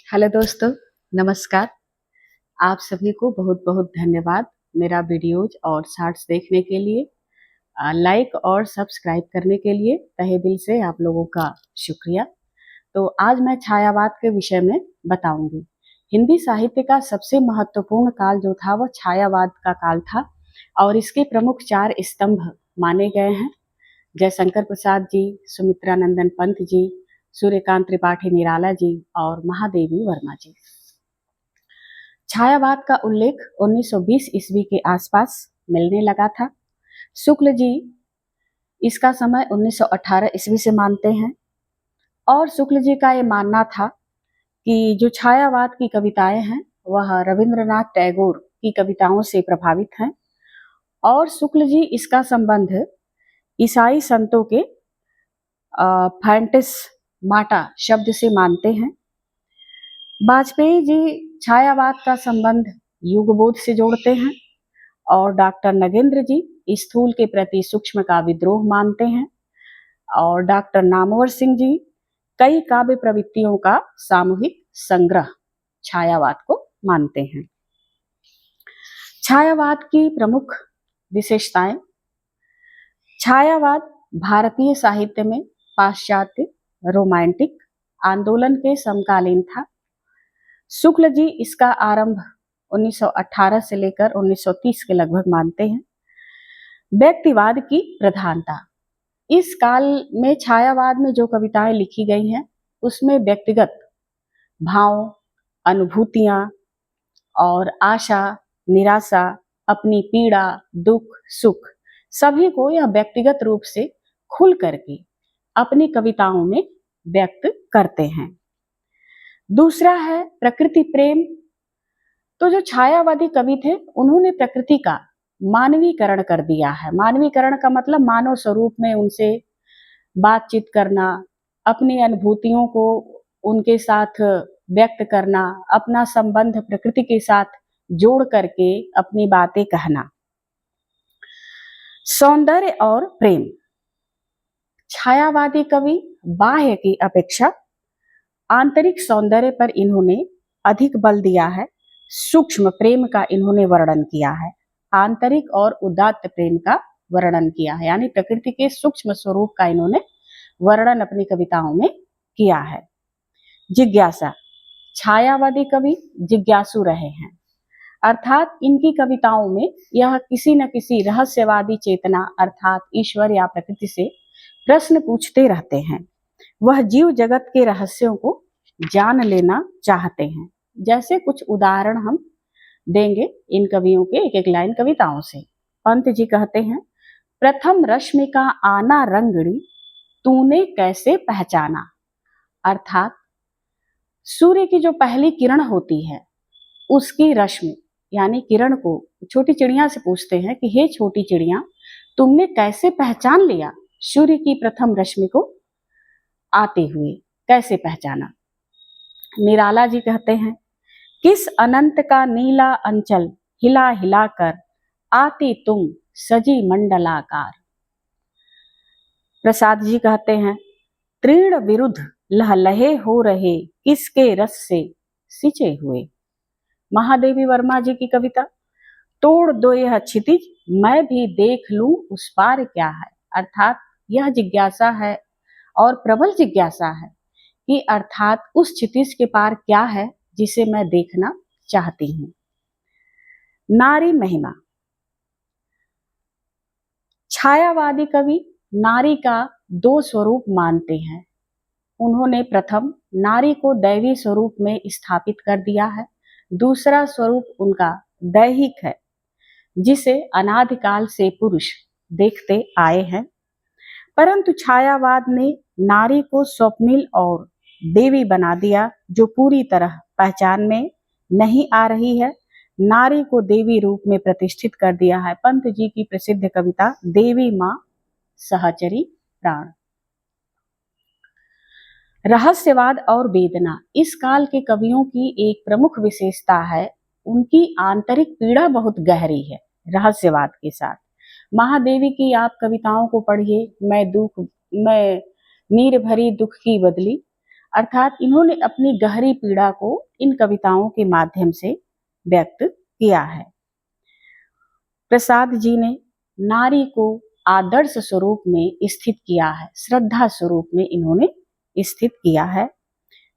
Hello दोस्तों, नमस्कार। आप सभी को बहुत बहुत धन्यवाद मेरा वीडियोज और शॉर्ट्स देखने के लिए। लाइक और सब्सक्राइब करने के लिए तहे दिल से आप लोगों का शुक्रिया। तो आज मैं छायावाद के विषय में बताऊंगी। हिंदी साहित्य का सबसे महत्वपूर्ण काल जो था वह छायावाद का काल था और इसके प्रमुख 4 स्तंभ माने गए हैं। जयशंकर प्रसाद जी, सुमित्रानंदन पंत जी, सूर्यकांत त्रिपाठी निराला जी और महादेवी वर्मा जी। छायावाद का उल्लेख 1920 ईस्वी के आसपास मिलने लगा था। शुक्ल जी इसका समय 1918 ईस्वी से मानते हैं और शुक्ल जी का ये मानना था कि जो छायावाद की कविताएं हैं वह रविंद्रनाथ टैगोर की कविताओं से प्रभावित हैं और शुक्ल जी इसका संबंध ईसाई संतों के फैंटिस माटा शब्द से मानते हैं। वाजपेयी जी छायावाद का संबंध युगबोध से जोड़ते हैं और डॉक्टर नगेंद्र जी स्थूल के प्रति सूक्ष्म का विद्रोह मानते हैं और डॉक्टर नामवर सिंह जी कई काव्य प्रवृत्तियों का सामूहिक संग्रह छायावाद को मानते हैं। छायावाद की प्रमुख विशेषताएं। छायावाद भारतीय साहित्य में पाश्चात्य रोमांटिक आंदोलन के समकालीन था। शुक्ल जी इसका आरंभ 1918 से लेकर 1930 के लगभग मानते हैं। व्यक्तिवाद की प्रधानता। इस काल में छायावाद में जो कविताएं लिखी गई हैं उसमें व्यक्तिगत भाव, अनुभूतियां और आशा, निराशा, अपनी पीड़ा, दुख, सुख सभी को यह व्यक्तिगत रूप से खुल करके अपनी कविताओं में व्यक्त करते हैं। दूसरा है प्रकृति प्रेम। तो जो छायावादी कवि थे उन्होंने प्रकृति का मानवीकरण कर दिया है। मानवीकरण का मतलब मानव स्वरूप में उनसे बातचीत करना, अपनी अनुभूतियों को उनके साथ व्यक्त करना, अपना संबंध प्रकृति के साथ जोड़ करके अपनी बातें कहना। सौंदर्य और प्रेम। छायावादी कवि बाह्य की अपेक्षा आंतरिक सौंदर्य पर इन्होंने अधिक बल दिया है। सूक्ष्म प्रेम का इन्होंने वर्णन किया है, आंतरिक और उदात्त प्रेम का वर्णन किया है, यानी प्रकृति के सूक्ष्म स्वरूप का इन्होंने वर्णन अपनी कविताओं में किया है। जिज्ञासा। छायावादी कवि जिज्ञासु रहे हैं, अर्थात इनकी कविताओं में यह किसी न किसी रहस्यवादी चेतना अर्थात ईश्वर या प्रकृति से प्रश्न पूछते रहते हैं। वह जीव जगत के रहस्यों को जान लेना चाहते हैं। जैसे कुछ उदाहरण हम देंगे इन कवियों के एक एक लाइन कविताओं से। पंत जी कहते हैं, प्रथम रश्मि का आना रंगड़ी तूने कैसे पहचाना। अर्थात सूर्य की जो पहली किरण होती है उसकी रश्मि यानी किरण को छोटी चिड़िया से पूछते हैं कि हे छोटी चिड़िया, तुमने कैसे पहचान लिया सूर्य की प्रथम रश्मि को आते हुए, कैसे पहचाना। निराला जी कहते हैं, किस अनंत का नीला अंचल हिला हिला कर आती तुम सजी मंडलाकार। प्रसाद जी कहते हैं, तीर्ण विरुद्ध लहलहे हो रहे किसके रस से सिंचे हुए। महादेवी वर्मा जी की कविता, तोड़ दो यह क्षितिज मैं भी देख लूं उस पार क्या है। अर्थात यह जिज्ञासा है और प्रबल जिज्ञासा है कि अर्थात उस क्षितिज के पार क्या है जिसे मैं देखना चाहती हूं। नारी महिमा। छायावादी कवि नारी का 2 स्वरूप मानते हैं। उन्होंने प्रथम नारी को दैवी स्वरूप में स्थापित कर दिया है। दूसरा स्वरूप उनका दैहिक है जिसे अनादिकाल से पुरुष देखते आए हैं, परंतु छायावाद ने नारी को स्वप्निल और देवी बना दिया जो पूरी तरह पहचान में नहीं आ रही है। नारी को देवी रूप में प्रतिष्ठित कर दिया है। पंत जी की प्रसिद्ध कविता देवी मां सहचरी प्राण। रहस्यवाद और वेदना। इस काल के कवियों की एक प्रमुख विशेषता है, उनकी आंतरिक पीड़ा बहुत गहरी है। रहस्यवाद के साथ महादेवी की आप कविताओं को पढ़िए, मैं नीर भरी दुख की बदली। अर्थात इन्होंने अपनी गहरी पीड़ा को इन कविताओं के माध्यम से व्यक्त किया है। प्रसाद जी ने नारी को आदर्श स्वरूप में स्थित किया है, श्रद्धा स्वरूप में इन्होंने स्थित किया है,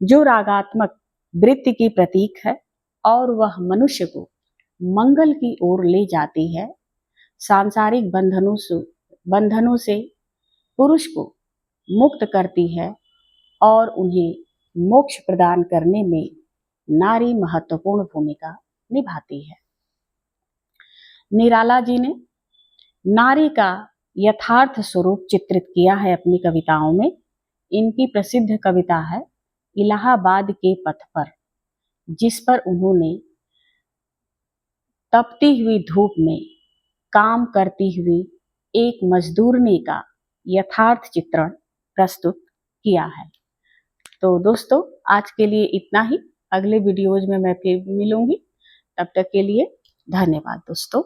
जो रागात्मक वृत्ति की प्रतीक है और वह मनुष्य को मंगल की ओर ले जाती है। सांसारिक बंधनों से पुरुष को मुक्त करती है और उन्हें मोक्ष प्रदान करने में नारी महत्वपूर्ण भूमिका निभाती है। निराला जी ने नारी का यथार्थ स्वरूप चित्रित किया है अपनी कविताओं में। इनकी प्रसिद्ध कविता है इलाहाबाद के पथ पर, जिस पर उन्होंने तपती हुई धूप में काम करती हुई एक मजदूरनी का यथार्थ चित्रण प्रस्तुत किया है। तो दोस्तों, आज के लिए इतना ही। अगले वीडियोज में मैं फिर मिलूंगी। तब तक के लिए धन्यवाद दोस्तों।